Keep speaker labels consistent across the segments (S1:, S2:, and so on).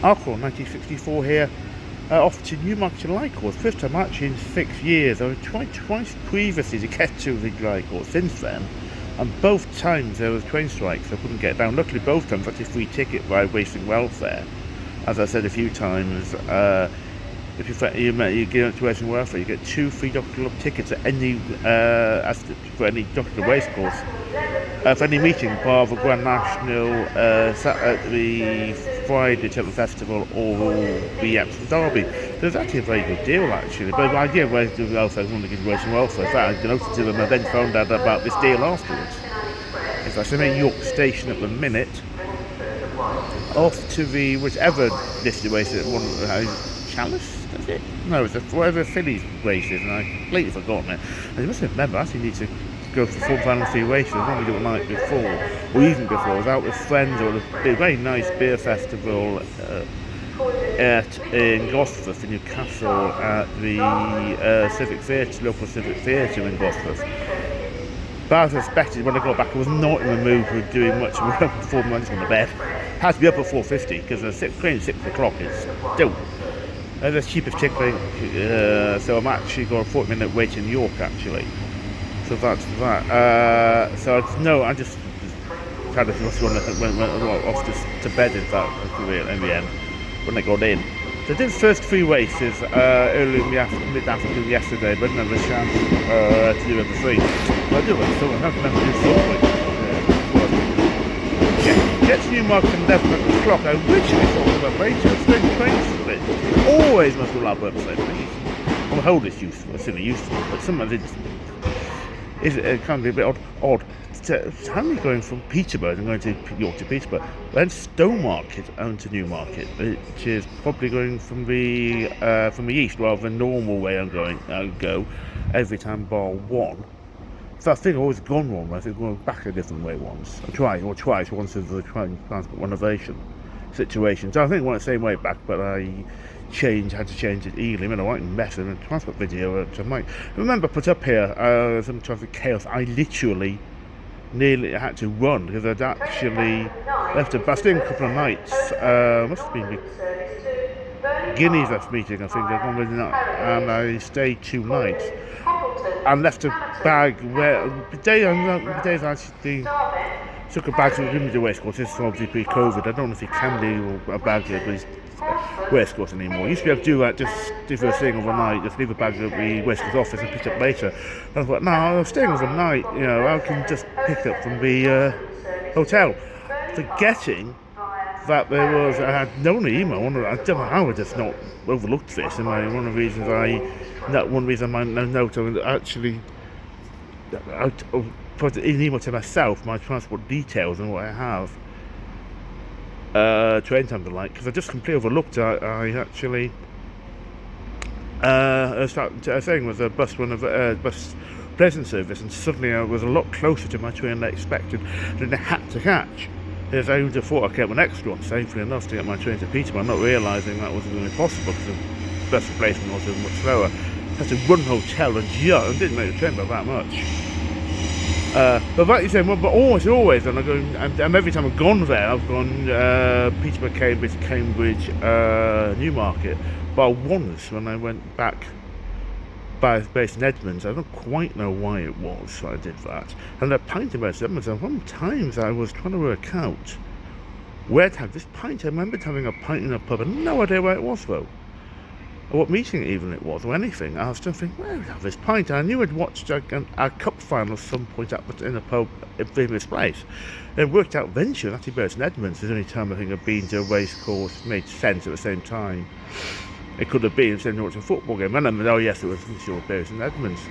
S1: Alcohol 1964 here, off to Newmarket Lycourse. First time actually in 6 years. I was tried twice previously to get to the Lycourse since then, and both times there was train strikes, so I couldn't get down. Luckily both times I got a free ticket by wasting welfare. As I said a few times, if you get to Western Welfare, you get 2 free Doctor Club tickets at any for any Doctor Club race course. For any meeting, bar the Grand National, the Friday Temple Festival, or the Epsom Derby. There's actually a very good deal, actually. But the idea of Western Welfare is one of the Western Welfare. In fact, I noticed to them and then found out about this deal afterwards. If I say York Station at the minute, off to the whichever listed race it Chalice, is it? No, it's whatever Phillies race is, and I completely forgotten it. And you must remember, I actually need to go for full final 3 races. I normally do it the night before, or even before. I was out with friends at a very nice beer festival in Gosforth, in Newcastle, at the Civic Theatre, local Civic Theatre in Gosforth. But as I expected, when I got back, I was not in the mood for doing much before I just went to bed. Had to be up at 4:50 because the train at 6 o'clock is still the cheapest ticket. So I'm actually got a 40-minute wait in York actually. So that's that. I just kind of went off to bed in the end when I got in. So I did the first 3 races early in the mid-afternoon yesterday, but never a chance to do the 3. But I do it, so I have to remember to do something. Get to Newmarket at 11 o'clock. I originally thought about later. It's then train split. Always must go up website, please. On the whole, it's useful. It's really useful, but sometimes it can be a bit odd. How are you going from Peterborough and going to York to Peterborough, then Stowmarket and to Newmarket, which is probably going from the east rather than the normal way I go every time bar 1. So I think I've always gone wrong. I think going back a different way once. Twice once of the transport renovation situation. So I think I went the same way back, but I had to change it easily. I mean, I went and mess in a transport video, which I might remember put up here. Some traffic chaos. I literally nearly had to run because I'd actually left a bus in a couple of nights. Must have been Guinea's last meeting, I think. And I stayed 2 nights and left a bag where the day I actually took a bag to the Wimbledon racecourse. This is obviously pre-COVID. I don't know if you can do a bag at the racecourse anymore. You used to be able to do that, just do first thing overnight, just leave a bag at the racecourse office and pick it up later. And I thought, no, I'm staying overnight, I can just pick it up from the hotel. Forgetting that I had no email. I don't know how I just not overlooked this. And one of the reasons I might note, actually, I put an email to myself, my transport details and what I have, train time and the like, because I just completely overlooked. I actually started saying was a bus present service, and suddenly I was a lot closer to my train than I expected, than I had to catch. As I would have thought I'd get an extra one safely enough to get my train to Peterborough, not realising that wasn't going to be possible because the bus replacement was much slower. I had to run hotel and didn't make the train by that much. But like you said, but always, and I go, and every time I've gone there, I've gone Peterborough, Cambridge, Newmarket. But once when I went back based in Edmonds, I don't quite know why it was I did that. And the pint about Edmonds, and one times I was trying to work out where to have this pint. I remembered having a pint in a pub, and no idea where it was though, or what meeting even it was, or anything. I was just thinking, where would I have this pint? And I knew I'd watched a cup final at some point in a pub in a previous place. It worked out eventually, actually based in Edmonds. The only time I think I've been to a race course made sense at the same time. It could have been instead of watching a football game. And then, oh yes, it was sure based in Edmonds.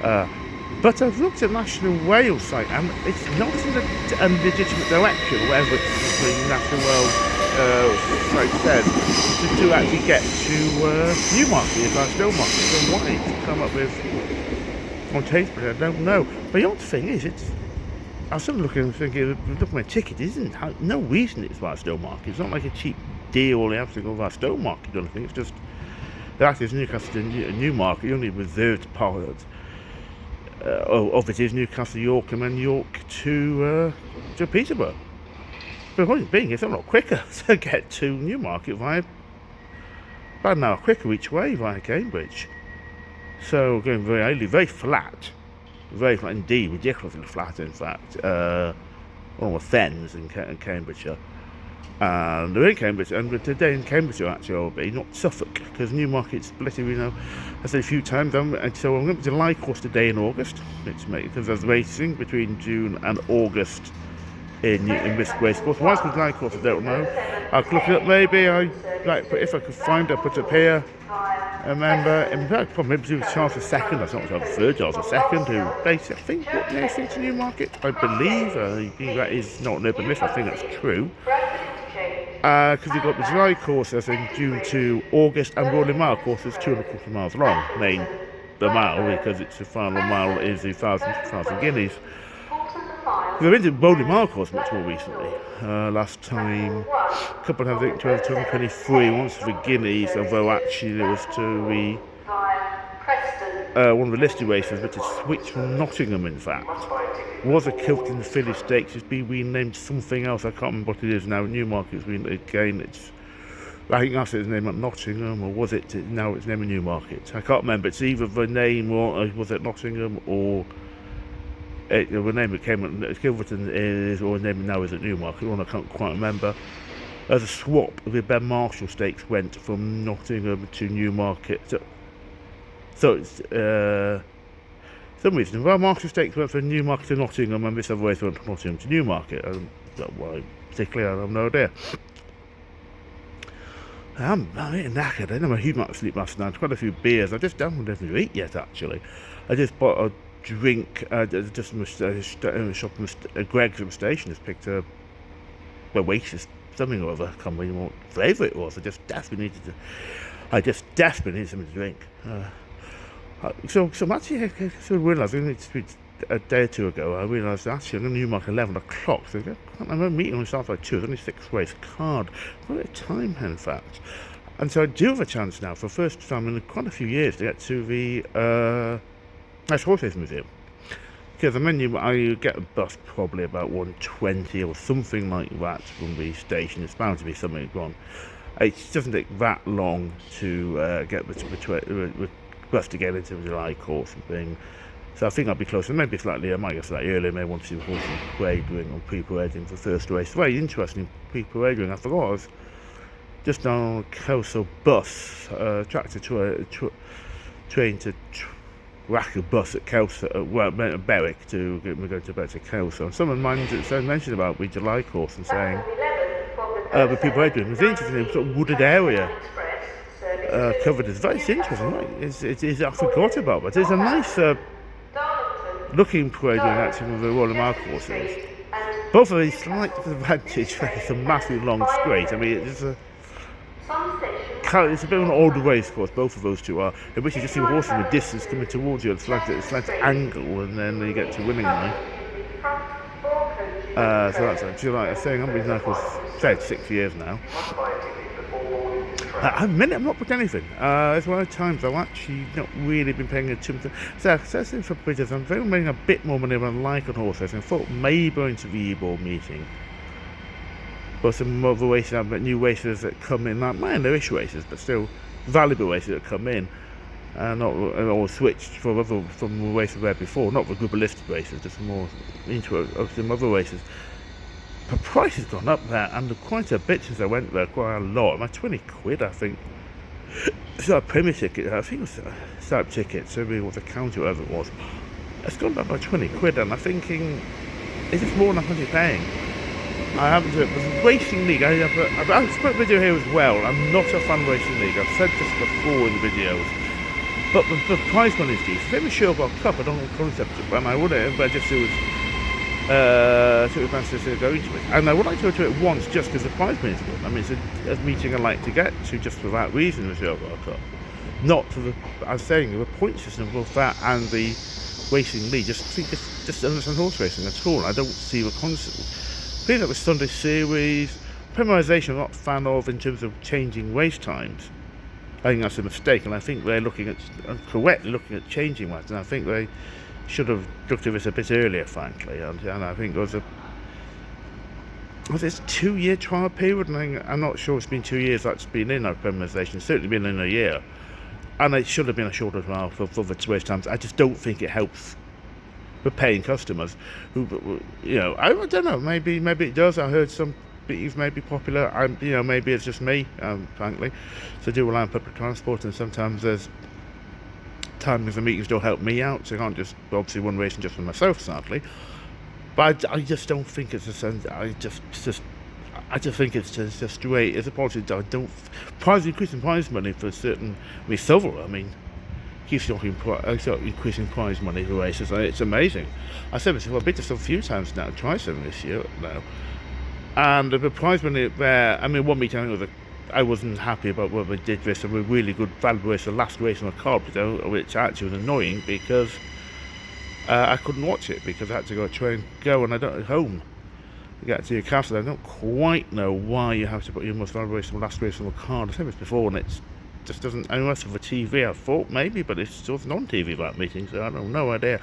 S1: But I've looked at National Wales site, and it's not in a legitimate direction, whatever the National Wales site says, to actually get to Newmarket, if I still market. So why it's come up with on Tasbury, I don't know. But the odd thing is, I was sort of looking at my ticket, no reason it's via Stowmarket. It's not like a cheap deal, you have to go via Stowmarket or anything. It's just that is Newcastle to Newmarket. You only reserved part of it is Newcastle, York, and then York to Peterborough. the point being, it's a lot quicker to get to Newmarket via about an hour quicker each way via Cambridge. So going very early, very flat indeed, ridiculously flat in fact. Almost fens in Cambridgeshire. And they're in Cambridge, and today in Cambridgeshire actually will be, not Suffolk, because Newmarket's splitting, I said a few times, and so I'm going to July course today in August, because there's racing between June and August in this race course. Why it's called July course, I don't know. I'll look it up maybe, if I could find it, I'll put it up here. Remember, in fact, probably maybe Charles II, that's not Charles III, Charles II, who basically, I think, brought racing to Newmarket, I believe. That is not an urban myth, I think that's true. Because you've got the July courses in June to August, and Rolling Mile course is 2.25 miles long. Named the mile because it's the final mile is the 1,000 guineas. They've been to Rolling Mile course much more recently. Last time, a couple of times, I think 2023, once for the guineas, although actually it was to the one of the listed races, but it's switched from Nottingham in fact. Was a Kilton Filly Stakes, it's been renamed something else, I can't remember what it is now. Newmarket's been, again, I think that's its name at Nottingham, or was it, now it's named Newmarket. I can't remember, it's either the name, or was it Nottingham, or the name it came at Kilverton is, or the name now is at Newmarket, one I can't quite remember. There's a swap, the Ben Marshall Stakes went from Nottingham to Newmarket, so it's, some reason, well, Marshall Stakes went from Newmarket to Nottingham, and this other race went from Nottingham to Newmarket. Why particularly, I have no idea. I'm getting knackered. I didn't have a huge amount of sleep last night. Quite a few beers. I just haven't had anything to eat yet, actually. I just bought a drink, just from a shop in Greg's at the station. Just picked a Oasis, something or other. I can't remember what flavour it was. I just desperately needed something to drink. So I'm actually realising it's a day or two ago, I realised actually I'm going to Newmarket 11 o'clock, so I can't remember meeting only starts by 2, there's only 6 race card, quite a time in fact. And so I do have a chance now, for the first time in quite a few years, to get to the National Horse Racing Museum. Because I get a bus probably about 1:20 or something like that from the station. It's bound to be something wrong. It doesn't take that long to get the bus to get into the July course and thing. So I think I'll be closer, maybe slightly, I might get slightly earlier, maybe want to see the horses parading or pre-parading for the first race. Very interesting pre-parading, I forgot I was just on a Kelso bus, tractor train to rack a bus at Kelso, at Berwick to go to Kelso. And someone mentioned about the July course and saying, the pre-parading was interesting, sort of wooded area. Covered is very interesting, right? I forgot about that. It's a nice looking parade actually with the Royal Mile courses. Both of these slight disadvantage, it's a massive long straight. I mean, it's a bit of an old race course, both of those two are, in which you just see the horse in the distance coming towards you at a slight angle, and then you get to winning line. So that's actually like I was saying, I've been there for 6 years now. I'm not put anything. It's one of the times I've actually not really been paying attention to. So for bridges, I'm making a bit more money than I like on horse racing. I thought maybe going to the E-Ball meeting. But some other races, I've got new races that come in, like minor-ish races, but still valuable races that come in. Or switched from the races we had before, not the group of listed races, just more into some other races. The price has gone up there, and quite a bit since I went there, quite a lot. About 20 quid, I think. It's not a Premier ticket, I think it was a Startup ticket, so maybe it was a county or whatever it was. It's gone up by 20 quid, and I'm thinking, is this more than I'm currently paying? I haven't done it. The Racing League, I've put a video here as well. I'm not a fan of Racing League, I've said this before in the videos. But the prize money is decent. Maybe Sherwood Cup, I don't know the concept, and I wouldn't, but just it was to go into it, and I would like to go to it once just because the prize money is good. I mean, it's a meeting I like to get to just for that reason, the Sherwood Cup. Not for the, I was saying, the point system of both that and the Racing League, just understand horse racing at all. I don't see the concept. Things like the Sunday series, Premierisation I'm not a fan of in terms of changing race times. I think that's a mistake, and I think they're correctly looking at changing that, and I think they should have looked at this a bit earlier, frankly, and I think there was well, there's a 2 year trial period, and I'm not sure it's been 2 years that's been in our permanentisation. It's certainly been in a year. And it should have been a shorter trial for the 2 years times. I just don't think it helps the paying customers who, I don't know, maybe it does. I heard some meetings may be popular. Maybe it's just me, frankly. So I do rely on public transport, and sometimes there's times the meetings don't help me out, so I can't just obviously one racing just for myself, sadly. But I just don't think it's a sense. I just think it's just straight. It's a policy. I don't increasing prize money for certain. I mean, Silver. I mean, keeps talking increasing prize money for races. It's amazing. I said this. I've been to some a few times now. Tried some this year now, and the prize money there. I mean, one meeting I wasn't happy about what we did this. A really good valuable race, the last race on the card, which actually was annoying because I couldn't watch it because I had to go and I don't at home. Get to Newcastle. I don't quite know why you have to put your most valuable race on the last race on the card. I've said this before, and it just doesn't. Unless of a TV, I thought maybe, but it's just on TV that meeting, so I have no idea.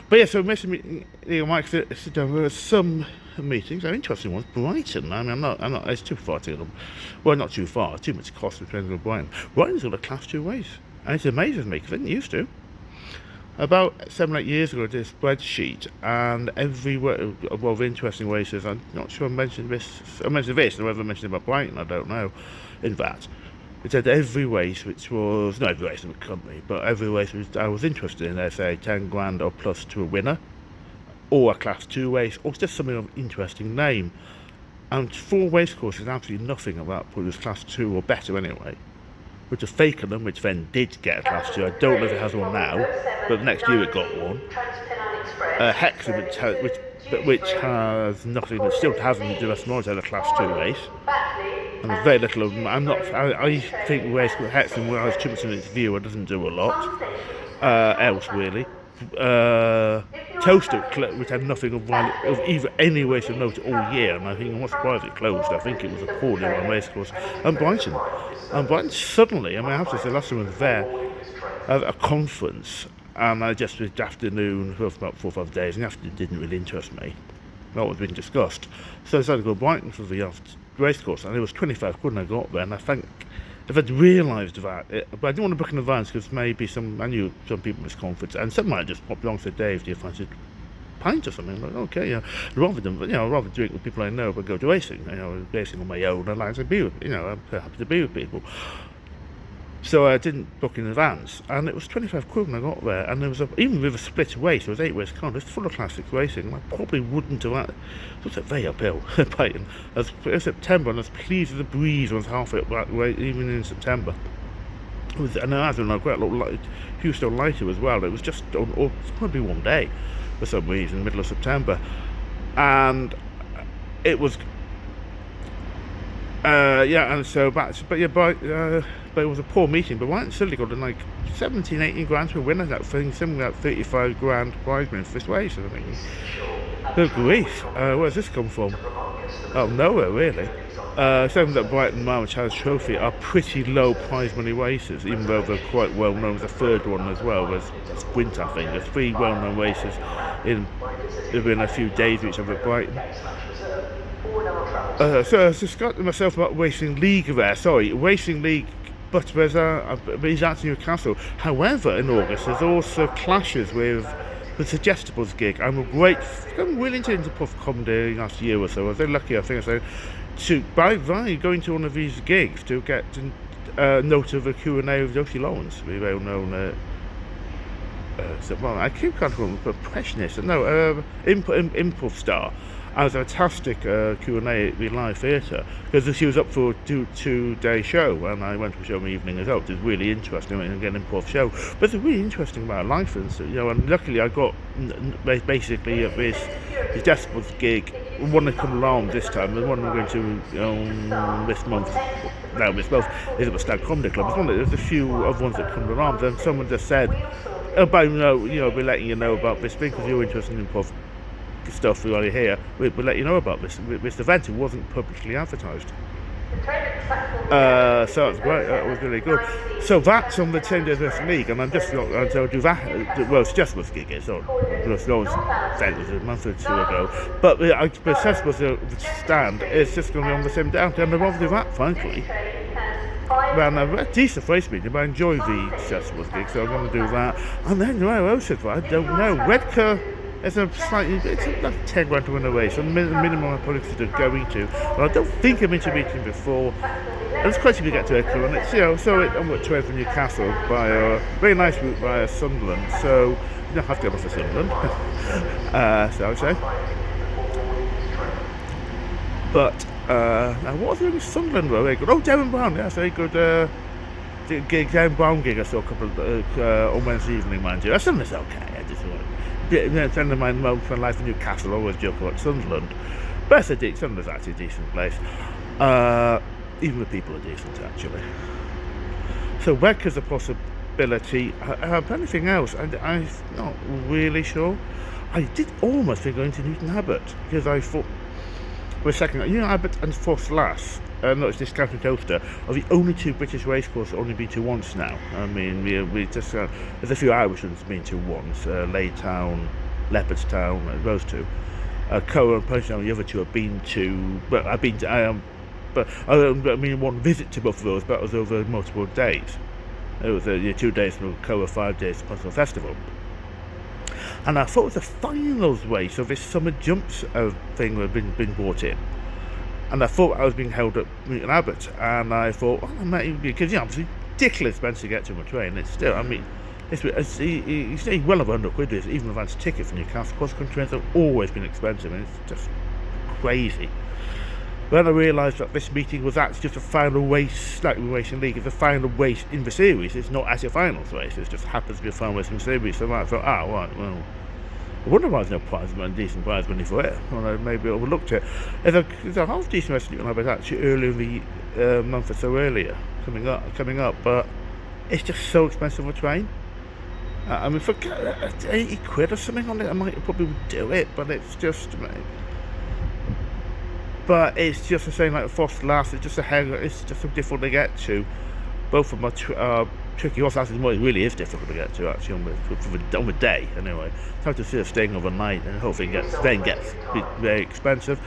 S1: But yeah, so meeting, Mike sit down. There were some meetings, interesting ones. Brighton. I mean, I'm not. It's too far to them. Well, not too far. Too much cost between Brighton. Brighton's got a Class 2 race, and it amazes me because they didn't used to. About 7-8 years ago, I did a spreadsheet, and every of interesting races. I'm not sure I mentioned this. I mentioned this, and whether I mentioned about Brighton, I don't know. In that, it said every race, which was not every race in the company, but every race I was interested in. They say 10 grand or plus to a winner, or a Class 2 race, or just something of an interesting name. And 4 race courses, absolutely nothing about it was Class 2 or better anyway. Which is Fakenham, which then did get a Class 2. I don't know if it has one now, but next year it got one. Hexham, which has nothing, it still hasn't just not had a Class 2 race. And there's very little of them. I think Hexham has too much in its viewer, doesn't do a lot else really. Toaster, which had nothing of either any race of note all year, and I think I'm not surprised it closed. I think it was a poorly run race course. And Brighton suddenly, I have to say, last time I was there at a conference, and I just was afternoon for about 4 or 5 days, and after it didn't really interest me. Not what was being discussed. So I decided to go to Brighton for the race course, and it was 25 quid when I got there, and I think if I'd realised that, but I didn't want to book in advance because maybe I knew some people at this conference, and some might just pop along and say, Dave, do you fancy a pint or something? I'm like, okay, yeah. Rather drink with people I know, but go to racing. Racing on my own. I like to be with, I'm happy to be with people. So I didn't book in advance, and it was 25 quid when I got there, and there was even with a split race, there was 8 race card, it's full of classics racing, and I probably wouldn't have had, it was very uphill, Brighton. It was September, and I was pleased with the breeze was halfway up that way, even in September. And I don't know, quite a lot few still lighter as well. It was just probably one day for some reason, in the middle of September, and it was and so but it was a poor meeting. But White suddenly got like 17, 18 grand to a winner. That thing, something like 35 grand prize money for this race. And I mean, good grief, where's this come from? Oh, nowhere really. Some that Brighton March has Trophy are pretty low prize money races, even though they're quite well known. There's a third one as well. There's Sprint, I think. There's 3 well known races within a few days of each other at Brighton. So I was discussing myself about Racing League there. Sorry, Racing League, but there's he's at Newcastle. However, in August there's also clashes with the Suggestibles gig. I'm really into puff comedy last year or so. I was very lucky, I think, by going to one of these gigs to get a note of a Q&A with Josie Lawrence, the well known. I keep calling him impressionist. No, improv star. I was a fantastic Q&A at the Live Theatre because she was up for a 2-day show, and I went to a show in the evening as well. It was really interesting, and again, improv show. But it's really interesting about life, and luckily I got basically at this Decibels gig. One that come along this time, and one we're going to this month is at the Stag Comedy Club. There's a few other ones that come along. Then someone just said, "About we're letting you know about this thing because you're interested in improv stuff while you're here. We'll let you know about this event. It wasn't publicly advertised." So it's great. It was really good. So that's on the 10 days West League, and I'm just not going to do that. Well, it's just was gig. It's on. It was said it was a month or two ago, but the Cesspos stand is just going to be on the same day, and I'd rather do that, frankly. Well, a decent race meeting, but I enjoy the Cesspos gig, so I'm going to do that. And then where else is I don't know. Redcar is it's like 10 grand to win a race, so the minimum I'm probably considered going to. But I don't think I've been to a meeting before. It's quite easy to get to Redcar, and it's I'm at 12 from Newcastle by a very nice route via Sunderland, so you don't have to go off to Sunderland. So I would say. But now what was the only Sunderland row? Very good. Oh, Darren Brown, yes, very good. Darren Brown gig I saw a couple of, on Wednesday evening, mind you. Sunderland's okay. I just thought. A friend of mine, most of my life in Newcastle, always joke about Sunderland. But Sunderland's actually a decent place. Even the people are decent, actually. So Redcar's a possibility. Anything else? I'm not really sure. I did almost think going to Newton Abbot, because I thought, for a second, Abbot and Foss Lass, no, it's Discounting Coaster, are the only two British racecourses I've only been to once now. I mean, we just, there's a few Irish ones been to once, Laytown, Leopardstown, those two. Coa and Punchdown, the other two I've been to, but I've been to, I mean, one visit to both of those, but it was over multiple days. It was 2 days from Coa, 5 days to Punchdown Festival. And I thought it was a finals race of this summer jumps thing that had been brought in. And I thought I was being held at Newton Abbot, and I thought, because obviously ridiculous expensive to get to my train. It's still, I mean, it's well over £100, even advance ticket for Newcastle. Cross-country trains have always been expensive, and it's just crazy. Then I realised that this meeting was actually just a final race, like the Racing League, it's a final race in the series. It's not actually a finals race, it just happens to be a final race in the series. So I thought, right, well, I wonder why there's no prize money, decent prize money for it. Well, I maybe overlooked it. There's a half decent race in Newton actually earlier in the month or so earlier, coming up, but it's just so expensive a train. I mean, for £80 or something on it, I might probably do it, but it's just. But it's just the same like the Foss Lass. It's just so difficult to get to. Both of them are tricky. Foss Lass really is difficult to get to actually on the day. Anyway, it's hard to see us staying overnight, and hopefully gets very expensive.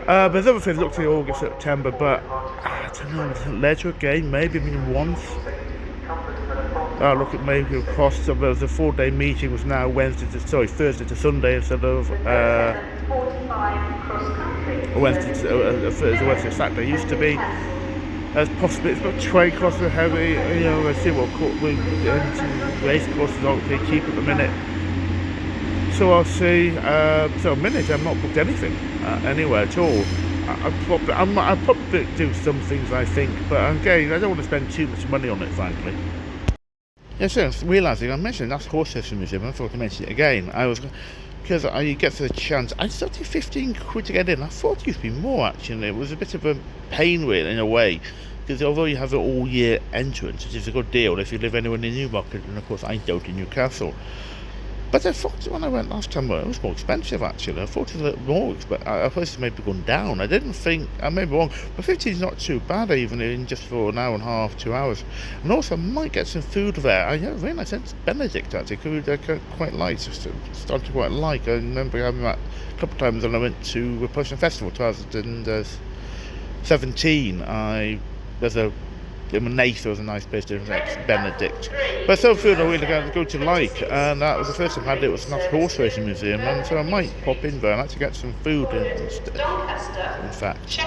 S1: But there's other things looked at August, September, but I don't know. Leisure again, maybe once. Look at maybe the costs. There was a 4-day meeting. Was now Thursday to Sunday instead of. Wednesday to Saturday used to be. As possibly, it's got train costs are heavy. Let's see what race courses aren't pretty cheap at the minute. So I'll see. So a minute, I've not booked anything anywhere at all. I'll probably do some things, I think, but again, I don't want to spend too much money on it, frankly. Yes, I was realising I mentioned that's Horse History Museum. I thought to mention it again. Because I get the chance, I started £15 to get in. I thought it used to be more actually. It was a bit of a pain really in a way, because although you have an all-year entrance, which is a good deal if you live anywhere near Newmarket, and of course I don't in Newcastle. But I thought when I went last time, it was more expensive actually. I thought it was a little more expensive. I thought it maybe gone down. I didn't think, I may be wrong, but 15 is not too bad even in just for an hour and a half, 2 hours. And also I might get some food there. I have a very nice Benedict actually, food I quite like, started to quite like. I remember having that a couple of times when I went to the Potion Festival 2017. In Nath was a nice place to next Benedict. But some food I really go to like, and that was the first time I had it. Was a nice horse racing museum, and so I might pop in there and actually get some food in fact.